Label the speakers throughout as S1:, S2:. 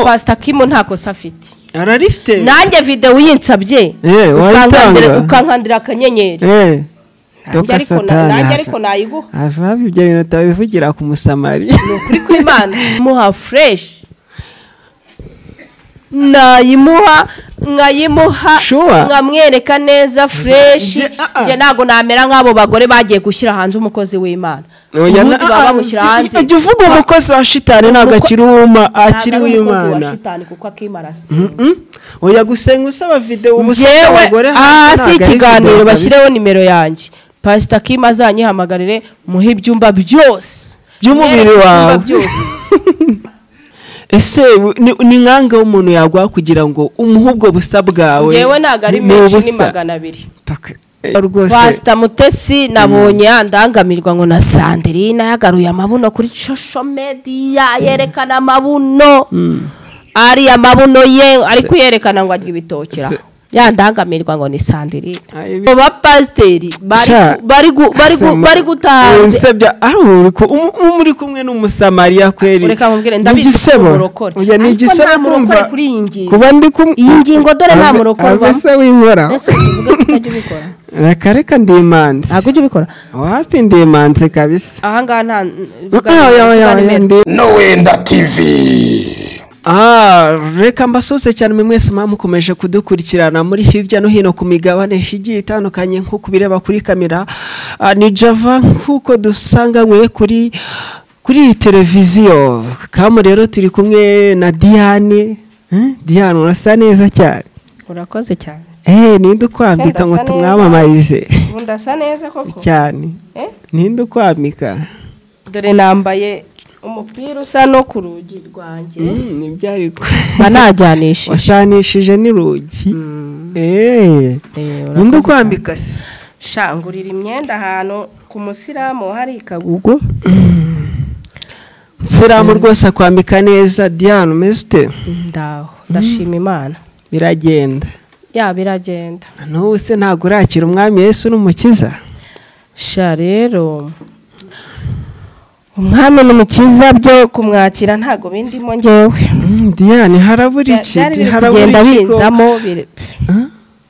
S1: Pastor Kim nta kosa afite
S2: ararifite
S1: nanjye video yinsabye ukankandira akanyenyeri
S2: Toka satani
S1: nanjye ariko nayiguha
S2: ava ibyo bintu tabivugira ku musamari
S1: kuri kw'Imana muha fresh nayimuha nkayimuha nkamwereka neza fresh nje nago namera nk'abo bagore bagiye gushyira hanze umukozi w'Imana baba mushyira hanze
S2: ajye uvuga umukozi wa shitani nagakiruma akiri w'Imana
S1: shitani kuko akimarasi
S2: oya gusenga usaba video
S1: umusaba abagore hasi ikiganiro bashyireho nimero yanjye Pastor Kim azanyihamagarire muhe ibyumba byose
S2: by'umubiri wawe ese ni nkanga umuntu yagwa kugira ngo umuhubwo busa bwawe
S1: ngewe nagari menshi ni 200 Pastor Mutesi nabonye andangamirwa ngo na Sandrine yagaruye amabuno kuri social media yerekana amabuno ari amabuno ye ari kuyerekana ngo arya ibitokera yandangamirwa ngo ni Sandrine aba pasteri bari gutahanze
S2: nsebya aho muri kumwe n'umusamariya kweri
S1: reka mubwire ndabigisebo
S2: oya ni igisebo
S1: kumva kuri ingingo
S2: kuba ndi
S1: ingingo dore nta murokore
S2: ese winkora
S1: ese uvuga kutajya ubikora
S2: reka ndimanze
S1: ntabwo ujya ubikora
S2: wapi ndimanze kabisa
S1: aha ngaha nta
S3: Nowenda TV
S2: reka mbasose cyane mwese mukomeje kudukurikirana muri hirya no hino ku migabane igiye itandukanye nk'uko bireba kuri kamera ni Java nk'uko dusanganywe kuri televiziyo kamu rero turi kumwe na Diane Diane urasa neza cyane
S1: urakoze cyane
S2: ninde ukwambika ngo tumwamamarize
S1: ndasa neza koko
S2: cyane ninde ukwambika
S1: dore nambaye umupira usa no ku rugi rwanjye
S2: nibyari
S1: banajyanishije
S2: wasanishije ni-rugi ninde ukwambika se
S1: shangurira imyenda ahantu ku musiramu hari ikagugu
S2: musiramu rwose akwambika neza Diane umeze ute
S1: ndaho ndashima Imana
S2: biragenda
S1: biragenda
S2: n'ubu se ntabwo urakira umwami Yesu n'umukiza
S1: sha rero umwami n'umukiza byo kumwakira ntago bindimo ngewe
S2: Diane harabura iki
S1: harabura binzamo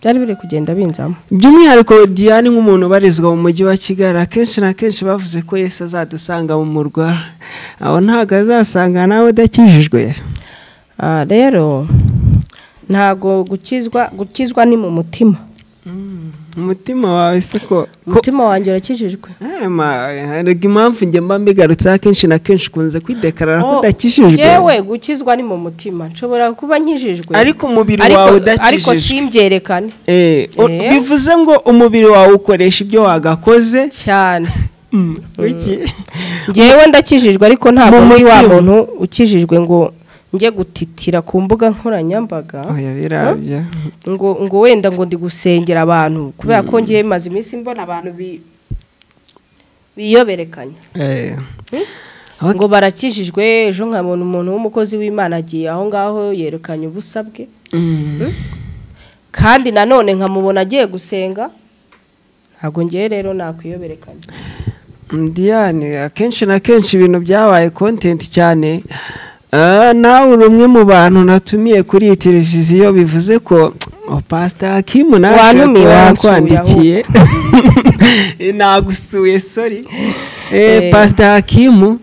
S1: byari biri kugenda binzamo
S2: by'umwihariko Diane nk'umuntu barizwa mu mujyi wa Kigali akenshi na kenshi bavuze ko Yesu azadusanga mu murwa aho ntago azasanga nawe udakijijwe
S1: rero ntago gukizwa ni mu mutima
S2: umutima wawe se ko
S1: umutima wanjye urakijijwe
S2: rega impamvu njye mba mbigarutse akenshi na kenshi kunze kwidekarara ko udakijijwe
S1: yewe gukizwa ni mu mutima nshobora kuba nkijijwe
S2: ariko umubiri wawe udakijijwe
S1: ariko simbyerekane
S2: bivuze ngo umubiri wawe ukoresha ibyo wagakoze
S1: cyane ngewe ndakijijwe ariko ntabwo muri wa muntu ukijijwe ngo nge gutitira ku mbuga nkoranyambaga ngo wenda ngo ndi gusengera abantu kubera ko ngiye maze iminsi mbona abantu biyoberekanya ngo barakijijwe ejo nkabona umuntu w'umukozi w'Imana agiye aho ngaho yerekanye ubusa bwe kandi nanone nkamubona agiye gusenga ntabwo ngiye rero nakwiyoberekanya
S2: Diane akenshi na kenshi ibintu byabaye content cyane nawe uri umwe mu bantu natumiye kuri iyi televiziyo bivuze ko Pastor Kim nawe wakwandikiye nagusuye sorry Pastor Kim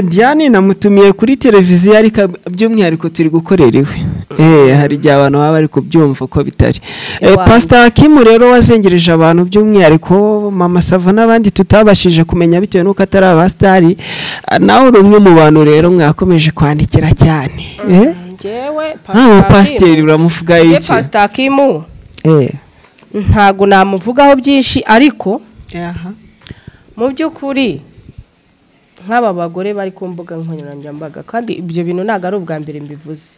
S2: Diane namutumiye kuri televiziyo ariko by'umwihariko turi gukorera iwe hari igihe abantu baba bari kubyumva ko bitari Pastor Kim rero wazengereje abantu by'umwihariko Mama Sava n'abandi tutabashije kumenya bitewe nuko atari abastari nawe uri umwe mu bantu rero mwakomeje kwandikira cyane
S1: jewe
S2: Pastor uramuvuga iki
S1: Pastor Kim ntago namuvugaho byinshi ariko mu by'ukuri nk'aba bagore bari ku mbuga nkoranyambaga kandi ibyo bintu ntago ari ubwa mbere mbivuze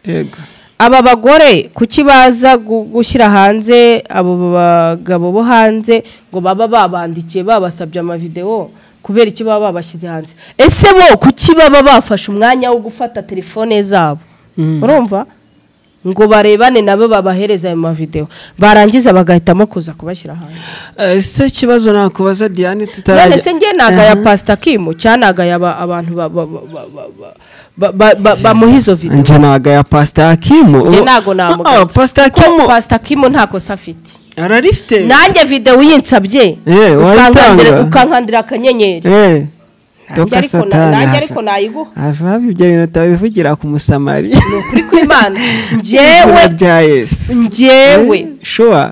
S1: aba bagore kuki baza gushyira hanze abo bagabo bo hanze ngo baba babandikiye babasabye amavideo kubera iki baba babashyize hanze ese bo kuki baba bafashe umwanya wo gufata telefone zabo urumva ngo barebane nabo babahereza ayo mavideo barangiza bagahitamo kuza kubashyira hanze.
S2: Se kibazo nakubaza Diane tutarajya.
S1: None se ngiye naga ya Pastor Kim cyanaga abantu bamuha izo video.
S2: Nje naga ya Pastor Kim.
S1: Nje nago namuga. Pastor Kim nta kosa afite.
S2: Ararifite.
S1: Nanjye video yinsabye. Ukankandira akanyenyeri.
S2: Toka satani.
S1: Nanjye ariko nayiguha.
S2: Ava ibyo bintu tabivugira ku musamari.
S1: No kuri kw'Imana. Njyewe.
S2: Sure.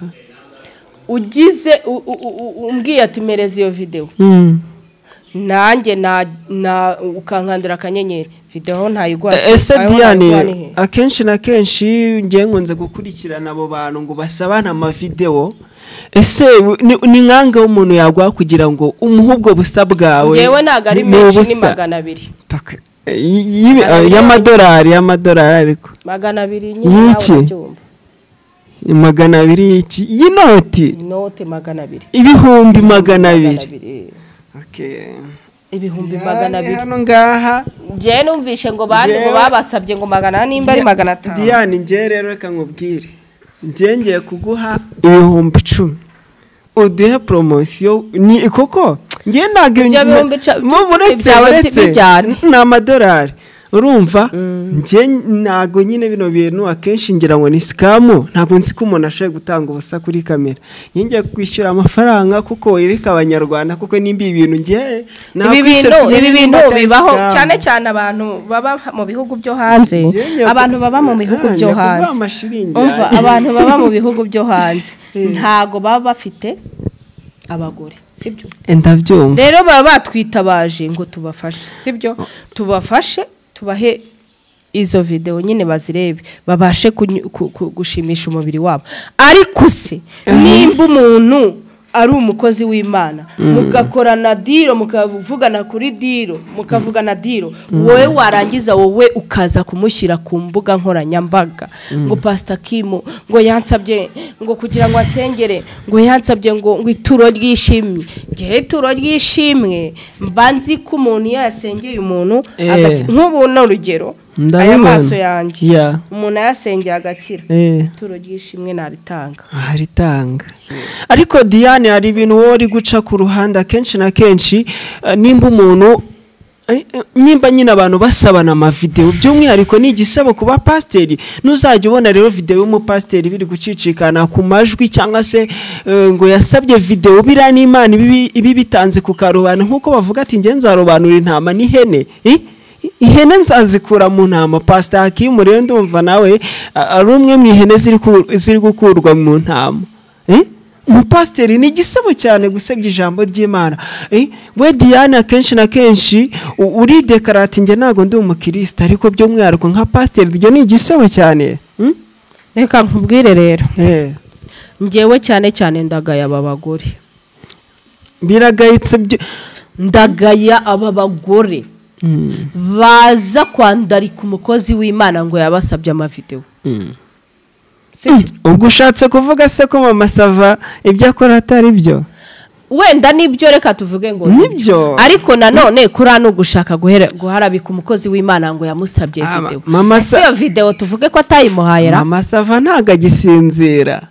S1: Ugize umbwiye ati mereza iyo video. Nanjye na ukankandira akanyenyeri video ntayiguha.
S2: Ese Diane akenshi na kenshi ngiye nkunze gukurikirana abo bantu ngo basabana ama video. Ese ni nkanga umuntu yagwa kugira ngo umuhubwo busa bwawe.
S1: Ngewe naga ari menshi ni 200.
S2: y'amadolari ariko
S1: 200 nyine nawe
S2: 200 iki y'inoti.
S1: Inote 200.
S2: Ibihumbi 200. Okay.
S1: Ibihumbi 200.
S2: Hano ngaha
S1: je numvishe ngo bandi ngo babasabye ngo 100 nimba ari 500.
S2: Diane nje rero reka nkubwire. Njengeye kuguha ibihumbi 10. Uduhe promotion ni koko ngiye nage na amadolari urumva nje nago nyine bino bintu akenshi ngira ngo ni scam ntago nzi ko umuntu ashaje gutanga ubusa kuri kamera ngiye kwishyura amafaranga kuko irika abanyarwanda kuko nimbi ibintu ngiye
S1: ibi bintu bibaho cyane cyane abantu baba mu bihugu byo hanze abantu baba mu bihugu byo hanze umva abantu baba mu bihugu byo hanze ntago baba bafite abagore sibyo
S2: ndabyumva
S1: rero baba batwitabaje ngo tubafashe sibyo tubafashe tubahe izo video nyine bazirebe babashe gushimisha umubiri wabo ariko se nimba umuntu ari umukozi w'Imana mugakorana diro mukavugana kuri diro mukavugana diro wowe warangiza wowe ukaza kumushyira ku mbuga nkoranyambaga ngo Pastor Kim ngo yansabye ngo kugira ngo ansengere ngo yansabye ngo ituro ryishimye gihe ituro ryishimwe mbanzi ko umuntu yasengeye umuntu nk'ubu n'urugero aya maso yanjye umuntu yasengeye agakira ituro ryishimwe naritanga
S2: ariko Diane hari ibintu wori guca ku ruhande akenshi na kenshi nimba umuntu nimba nyine abantu basabana ama video by'umwihariko ni igisabo kuba pasiteri nuzajya ubona rero video y'umupasiteri biri gucicikana ku majwi cyangwa se ngo yasabye video bira n'Imana ibi bitanze ku karubana nkuko bavuga ati nge nzarobanura intama n'ihene ihene nzazikura mu ntama. Pastor Kim rero ndumva nawe ari umwe mu ihene ziri gukurwa mu ntama. Umupasiteri ni igisabo cyane gusebya ijambo ry'Imana. We Diane akenshi na kenshi uri dekarati nge nago ndi umukristo ariko by'umwihariko nka pasiteri ryo ni igisabo cyane.
S1: Reka nkubwire rero ngewe cyane ndagaya aba bagore
S2: biragayitse
S1: ndagaya aba bagore baza kwandarika umukozi w'Imana ngo yabasabye amavideo.
S2: Ubwo ushatse kuvuga se ko Mama Sava ibyo akora atari byo
S1: wenda nibyo reka tuvuge ngo
S2: nibyo
S1: ariko nanone kurano gushaka guharabika umukozi w'Imana ngo yamusabye video iyo video tuvuge ko atayimuhayera
S2: Mama Sava ntaga gisinzira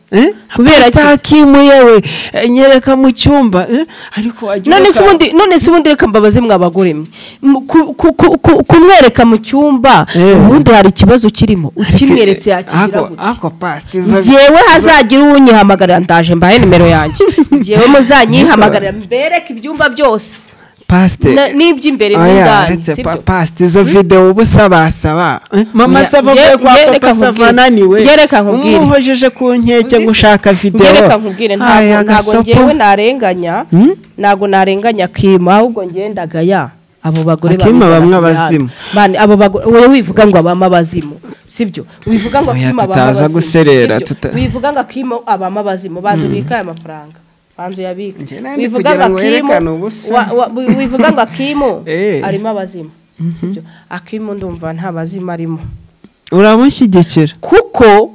S2: kubera Kim yewe nyereka mu cyumba ariko wagira
S1: none se ubundi reka mbabaze mwabagore kumwereka mu cyumba ubundi hari ikibazo kirimo ukimweretse yakigira gute jewe hazagira uwunyihamagara ndaje mbaye nimero yanjye jewe muzanyihamagara mbereke ibyumba byose n'iby'imbere n'indani
S2: pastor izo video ubusabasaba Mama Sava vuye kwa Papa Sava naniwe umuhojeje ku nkeke gushaka video
S1: yereka nkubwire ntago ngewe narenganya Kim ahubwo ngendagaya abo bagore
S2: bamwe abazimu
S1: abo bagore wowe wivuga ngo abama abazimu sibyo wivuga ngo Kim abama abazimu wivuga ngo Kim abama abazimu bantu bikaye amafaranga banzu yabika wivuga ngo Kim arimo abazimu sibyo Kim ndumva nta bazimu arimo
S2: uramushyigikira
S1: kuko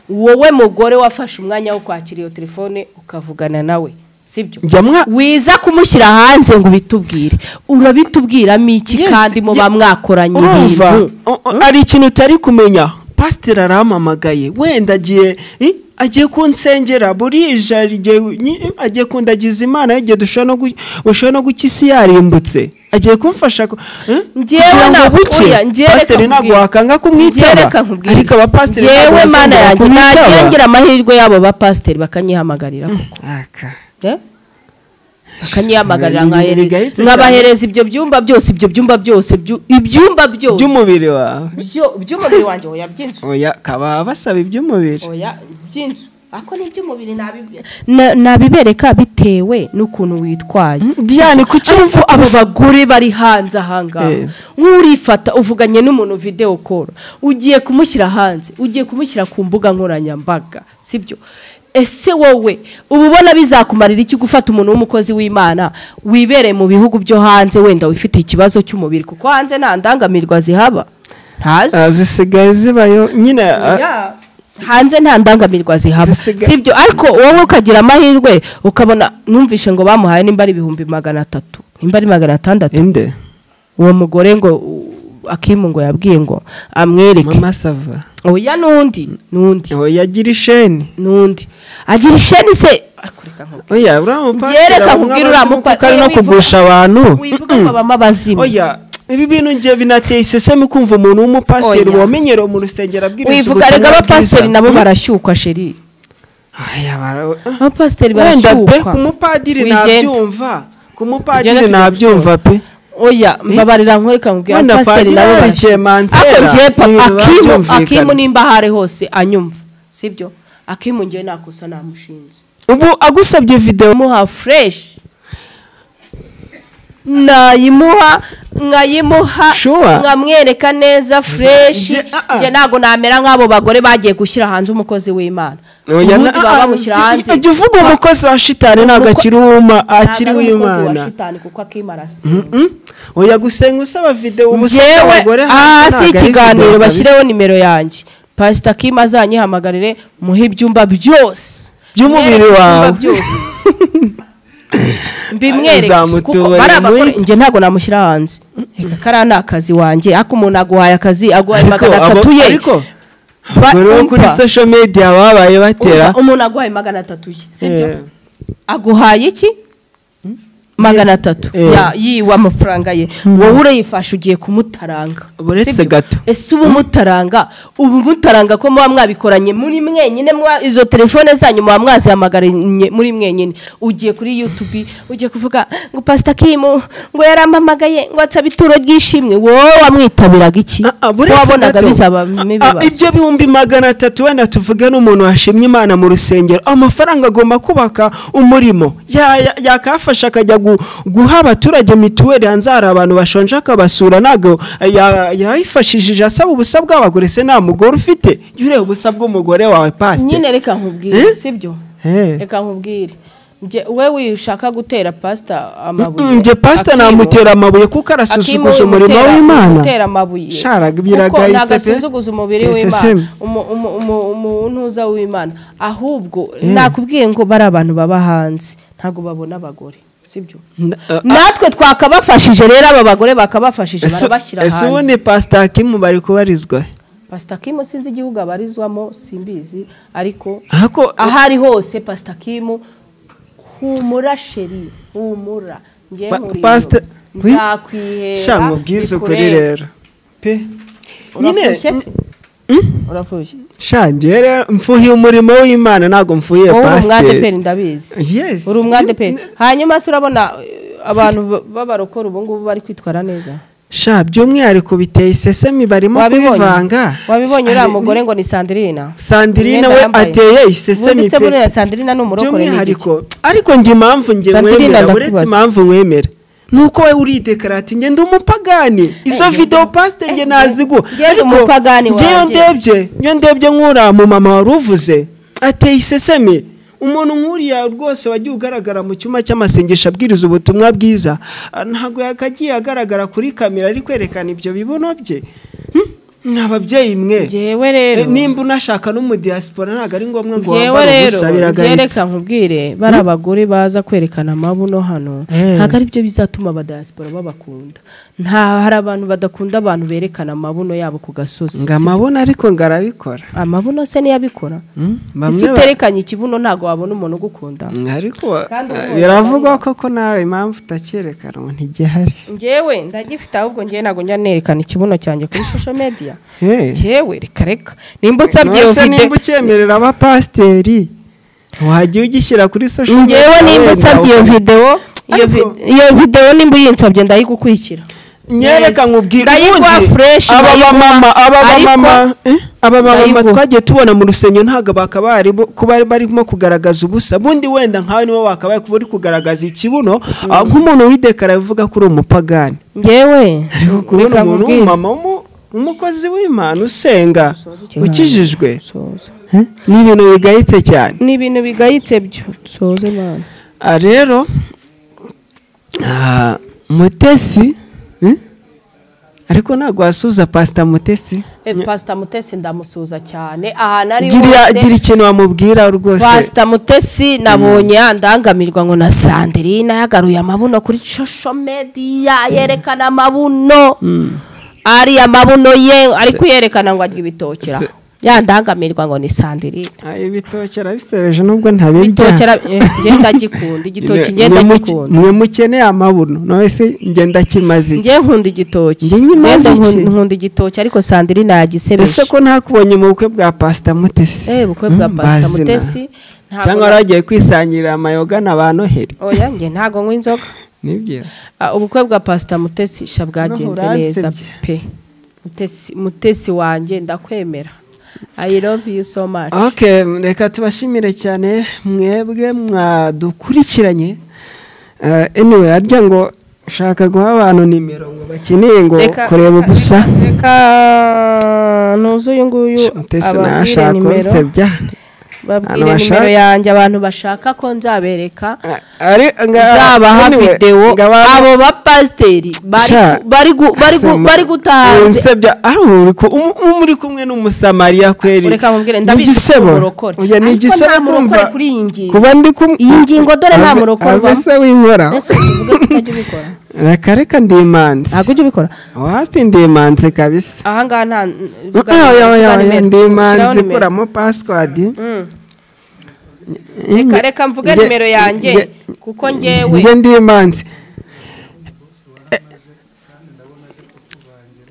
S1: wowe mugore wafashe umwanya wo kwakira iyo telefone ukavugana nawe sibyo wiza kumushyira hanze ngo bitubwire urabitubwiramo iki kandi muba mwakoranye ibintu
S2: ari ikintu utari kumenya pasiteri arampamagaye wenda agiye kunsengera burije agiye kundagiza Imana igihe dushobora no guca isi yarimbutse agiye kumfasha kugira ngo buke pasiteri ntabwo wakanga kumwitaba ariko abapasiteri
S1: yewe Mana yanjye nagengera amahirwe y'abo bapasiteri bakanyihamagarira koko akanyihamagarira nkabahereza ibyo byumba byose
S2: by'umubiri wawe
S1: by'umubiri wanjye oya by'inzu
S2: oya kaba basaba iby'umubiri
S1: oya by'inzu ako ni iby'umubiri nabibereka bitewe n'ukuntu witwaye
S2: Diane kuki
S1: abo bagore bari hanze ahangaha nk'urifata uvuganye n'umuntu video call ugiye kumushyira hanze ugiye kumushyira ku mbuga nkoranyambaga sibyo ese wowe ububona bizakumarira iki gufata umuntu w'umukozi w'Imana wibereye mu bihugu byo hanze wenda wifite ikibazo cy'umubiri kuko hanze nta ndangamirwa zihaba
S2: zisigaye zibayo nyine
S1: hanze nta ndangamirwa zihaba sibyo ariko wowe ukagira amahirwe ukabona numvishe ngo bamuhaye nimba ari 300 nimba ari 600
S2: inde
S1: uwo mugore ngo Akimu ngo yabwiye ngo amwereke
S2: mama sava
S1: oya nundi
S2: oya agira isheni
S1: nundi agira isheni se akurika nko
S2: oya uramupatira
S1: yereka kubwira uramupatira
S2: no kugusha abantu
S1: wivuga ngo bama bazima
S2: oya ibi bintu nje binateye iseseme kumva umuntu w'umupasiteri wamenyero mu rusengero abwiriza
S1: wivuga rega abapasiteri nabo barashyukwa sheri abapasiteri barashyukwa
S2: ku mupadiri nabyumva pe
S1: oya mbabarira nkwereka nkubwira abapasiteri nabo Akimu nimba hare hose anyumva sibyo Akimu ngiye nakosa namushinze
S2: ubu agusabye video
S1: muha fresh nayimuha nkayimuha nkamwereka neza fresh nge nago namera nk'abo bagore bagiye gushyira hanze umukozi w'Imana bamushyira hanze
S2: ajye uvuga umukozi wa shitani ntago akiri w'Imana
S1: kuko akimarasi
S2: oya gusenga usaba video
S1: ubusaba abagore hasi ikiganiro bashyireho nimero yanjye Pastor Akimu azanyihamagarire muhe ibyumba byose
S2: by'umubiri wawe
S1: mbimwereke kuko barabakora nje ntago namushyira hanze reka karana akazi wanjye ako umuntu aguhaye akazi aguhaye 300 ye
S2: ariko kuri social media babaye batera
S1: umuntu aguhaye 300 ye sibyo aguhaye iki 300 yiwa amafaranga ye wowe urayifasha ugiye kumutaranga
S2: buretse gato
S1: ese ubu mutaranga ko muba mwabikoranye muri mwenyine izo telefone zanyu muba mwazihamaganye muri mwenyine ugiye kuri YouTube ugiye kuvuga ngo Pastor Akimu ngo yarampamagaye ngo atsabituro ryishimwe wowe wamwitabiraga iki wabonaga bizaba mibibazo
S2: ibyo 300 wenda tuvuge n'umuntu washimye Imana mu rusengero amafaranga agomba kubaka umurimo yakafasha akajya guha abaturage mituweli hanze hari abantu bashonje akabasura nago yayifashishije asaba ubusa bw'abagore se nta mugore ufite yure ubusa bw'umugore wawe pastor
S1: nyine reka nkubwire sibyo reka nkubwire we wishaka gutera pastor amabuye
S2: nje pastor namutera amabuye kuko arasuzuguza umurimo w'Imana
S1: gutera amabuye
S2: sharaga biragayise pe
S1: nagasuzuguza umubiri w'Imana umuntu uza w'Imana ahubwo nakubwiye ngo bari abantu baba hanze ntago babona abagore sibyo natwe twakabafashije rero aba bagore bakabafashije barabashyira hanze
S2: ese ubundi Pastor Akimu bari kubarizwa
S1: Pastor Akimu sinzi igihugu abarizwamo simbizi ariko ahari hose Pastor Akimu humura sheri humura ngiye muri nzakwihera
S2: shango bwizo kuri rero pe
S1: nyine urafuje
S2: shangere mfuhiye umurimo w'Imana nago mfuhiye pastor
S1: umwade pe ndabizi
S2: yes
S1: uri umwade pe hanyuma se urabona abantu babarokora ubu ngubu bari kwitwara neza
S2: sha by'umwihariko biteye isesemi barimo kubivanga
S1: wabibonye uriya mugore ngo ni Sandrine
S2: we ateye isesemi
S1: pe muri Sandrine n'umurokore
S2: ariko nge impamvu nge mwemera uretse impamvu mwemera nuko we uridekarati nge ndumupagani izo video pastor nge nazigo ngeyo ndebye nkura mu mama waruvuze ateye isesemi umuntu nkuriya rwose wagiye ugaragara mu cyuma cy'amasengesho abwiriza ubutumwa bwiza ntago yakagiye agaragara kuri kamera ari kwerekana ibyo bibono bye n'ababyeyi mwe
S1: jewe rero
S2: nimba unashaka no mu diaspora ntago ari ngombwa ngo
S1: wambare ubusa biragayitse nkubwire bari abagore baza kwerekana amabuno hano ntago ari byo bizatuma aba diaspora babakunda hari abantu badakunda abantu berekana amabuno yabo ku gasozi
S2: ngo amabuno ariko ngarabikora
S1: amabuno se niyo abikora isi uterekanye ikibuno ntago wabona umuntu ugukunda
S2: ariko biravugwa koko nawe impamvu utakerekana ngo ntigihari
S1: njyewe ndagifite ahubwo njyewe ntago njya nerekana ikibuno cyanjye kuri social media jewe reka nimba usabye iyo video
S2: nimba ucyemerera abapasteri wagiye ugishyira kuri social media
S1: njyewe nimba usabye iyo video nimba uyinsabye ndayigukwikira
S2: nyereka nkubwira aba mama twagiye tubona mu rusenyo ntago bakabari kuba barimo kugaragaza ubusa bundi wenda nkawe niwe wakabaye kuba uri kugaragaza ikibuno nk'umuntu widekara bivuga ko uri umupagani
S1: ngewe
S2: kubona umuntu mama umukozi w'Imana usenga ukijijwe ni ibintu bigayitse cyane
S1: ni ibintu bigayitse byo soze Imana
S2: rero Mutesi ariko ntago wasuza Pastor Mutesi
S1: Pastor Mutesi ndamusuza cyane aha nari
S2: gira ikintu wamubwira rwose
S1: Pastor Mutesi nabonye andangamirwa ngo na Sandrine yagaruye amabuno kuri social media yerekana amabuno ari amabuno ye ari kuyerekana ngo arya ibitokera yandangamirwa ngo ni Sandrine
S2: ibitokera bisebeje nubwo ntabirya
S1: ibitokera ngenda gikunda igitoki ngenda gikunda
S2: mwe mukeneye amabuno no se ngenda kimaze
S1: nge nkunda igitoki nkunda igitoki ariko Sandrine yagisebeje
S2: ese ko ntakubonye mu bukwe bwa Pastor Mutesi
S1: bukwe bwa Pastor Mutesi
S2: cyangwa aragiye kwisangirira amayoga n'abantu heri
S1: oya nge ntago nkwe inzoga
S2: nibyo
S1: ubukwe bwa Pastor Mutesi shabwagenze neza pe Mutesi wanje ndakwemera I love you so much.
S2: Okay, reka tubashimire cyane mwebwe mwadukurikiranye. Anyway, arya ngo shaka guha abantu nimero ngo bakeneye ngo kureba ubusa.
S1: Reka nuzuye nguyu
S2: ababwire nimero.
S1: Babwire nimero yanjye abantu bashaka ko nzabereka. Nzabaha video abo bapasteri bari gutahanze.
S2: Nsebya aho muri kumwe n'umusamariya kweri.
S1: Reka nkubwire ndabitse umurokore.
S2: Oya ni igisebo
S1: kumva kuri iyi ngingo.
S2: Kuba ndi
S1: iyi ngingo dore nta murokore ba.
S2: Ese winkora.
S1: Ese uvuga kutajya ubikora.
S2: Reka ndimanze.
S1: Ntabwo ujya ubikora.
S2: Wapi ndimanze kabisa.
S1: Aha ngaha nta
S2: ndimanze kuramo password.
S1: Reka mvuge nimero yanjye kuko ngewe
S2: nge ndimanze.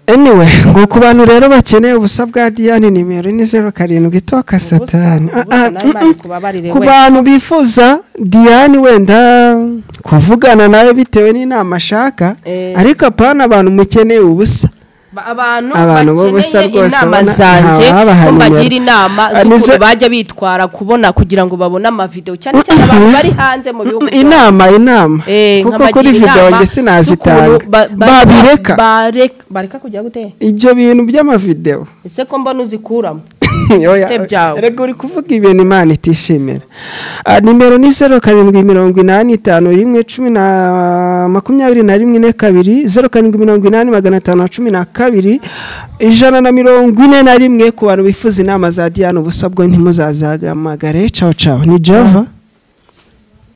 S2: Anyway, ngo ku bantu rero bakeneye ubusa bwa Diane nimero ni 07 toka satani. Ku bantu bifuza Diane wenda kuvugana nawe bitewe n'inama ashaka ariko apana abantu mukeneye ubusa.
S1: Abantu bakeneye inama zanjye ko bagira inama z'uko bajya bitwara kubona kugira ngo babone amavideo cyane cyane abantu bari hanze mu bihugu
S2: inama kuko kuri video nge sinazitanga
S1: bareka kujya gute
S2: ibyo bintu by'amavideo
S1: ese ko mbona uzikuramo
S2: rego uri kuvuga ibintu Imana itishimira. Nimero ni 0780102142 07808512 141 ku bantu bifuza inama za Diane ubusabwo ntimuzazagamagare. Ciao ciao ni Java.